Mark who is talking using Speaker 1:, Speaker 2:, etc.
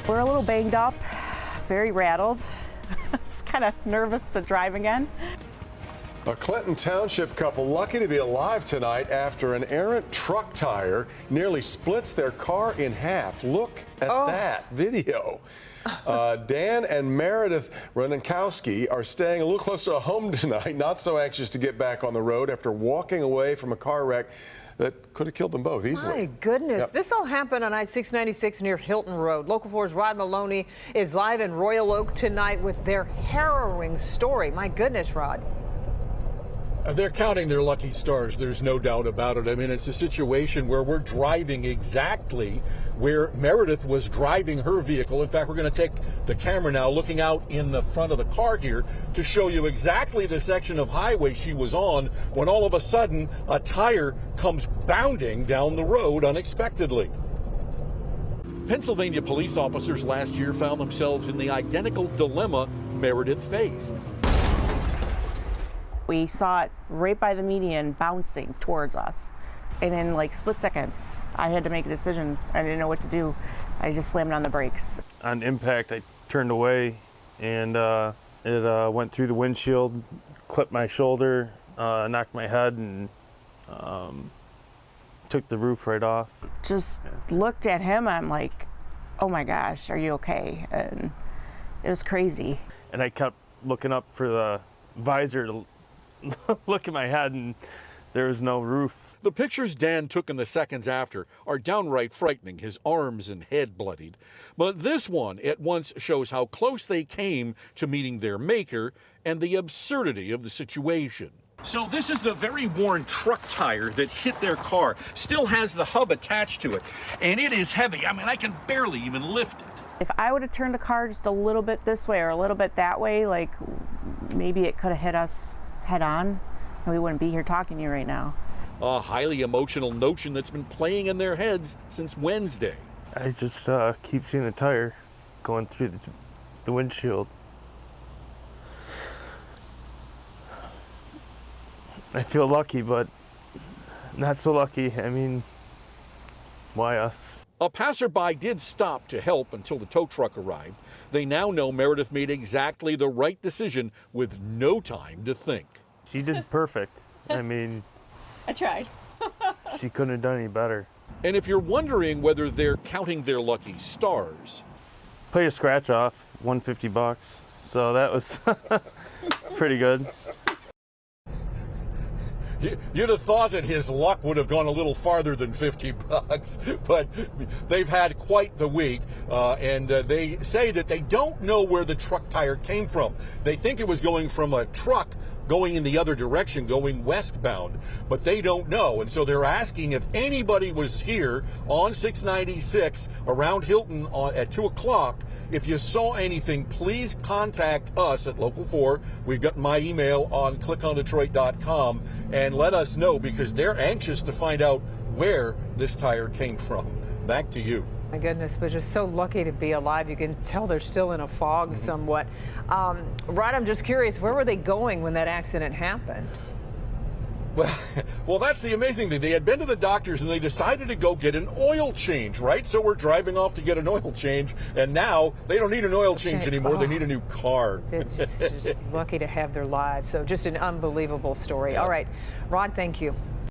Speaker 1: We're a little banged up, very rattled. It's kind of nervous to drive again.
Speaker 2: A Clinton Township couple lucky to be alive tonight after an errant truck tire nearly splits their car in half. Look at that video. Dan and Meredith Ronankowski are staying a little closer to home tonight, not so anxious to get back on the road after walking away from a car wreck that could have killed them both easily.
Speaker 3: My goodness.
Speaker 2: Yep.
Speaker 3: This all happened on I-696 near Hilton Road. Local 4's Rod Maloney is live in Royal Oak tonight with their harrowing story. My goodness, Rod.
Speaker 4: They're counting their lucky stars, there's no doubt about it. I mean, it's a situation where we're driving exactly where Meredith was driving her vehicle. In fact, we're going to take the camera now looking out in the front of the car here to show you exactly the section of highway she was on when all of a sudden a tire comes bounding down the road unexpectedly. Pennsylvania police officers last year found themselves in the identical dilemma Meredith faced.
Speaker 1: We saw it right by the median bouncing towards us. And in like split seconds, I had to make a decision. I didn't know what to do. I just slammed on the brakes.
Speaker 5: On impact, I turned away and it went through the windshield, clipped my shoulder, knocked my head, and took the roof right off.
Speaker 1: Just looked at him, I'm like, oh my gosh, are you okay? And it was crazy.
Speaker 5: And I kept looking up for the visor to look at my head, and there was no roof.
Speaker 4: The pictures Dan took in the seconds after are downright frightening, his arms and head bloodied. But this one at once shows how close they came to meeting their maker and the absurdity of the situation. So this is the very worn truck tire that hit their car. Still has the hub attached to it, and it is heavy. I mean, I can barely even lift it.
Speaker 1: If I would have turned the car just a little bit this way or a little bit that way, like maybe it could have hit us head on, and we wouldn't be here talking to you right now.
Speaker 4: A highly emotional notion that's been playing in their heads since Wednesday.
Speaker 5: I just keep seeing the tire going through the windshield. I feel lucky, but not so lucky. I mean, why us?
Speaker 4: A passerby did stop to help until the tow truck arrived. They now know Meredith made exactly the right decision with no time to think.
Speaker 5: She did perfect. I mean,
Speaker 1: I tried.
Speaker 5: she couldn't have done any better.
Speaker 4: And if you're wondering whether they're counting their lucky stars,
Speaker 5: Played a scratch off, won $50, so that was pretty good.
Speaker 4: you'd have thought that his luck would have gone a little farther than $50, but they've had quite the week, and they say that they don't know where the truck tire came from. They think it was going from a truck going in the other direction, going westbound, but they don't know. And so they're asking if anybody was here on 696 around Hilton at 2 o'clock. If you saw anything, please contact us at Local 4. We've got my email on clickondetroit.com, and let us know, because they're anxious to find out where this tire came from. Back to you.
Speaker 3: My goodness, we're just so lucky to be alive. You can tell they're still in a fog somewhat. Rod, I'm just curious, where were they going when that accident happened?
Speaker 4: Well, that's the amazing thing. They had been to the doctors and they decided to go get an oil change, right? So we're driving off to get an oil change, and now they don't need an oil change anymore. They need a new car.
Speaker 3: They're just lucky to have their lives. So just an unbelievable story.
Speaker 4: Yeah.
Speaker 3: All right, Rod, thank you.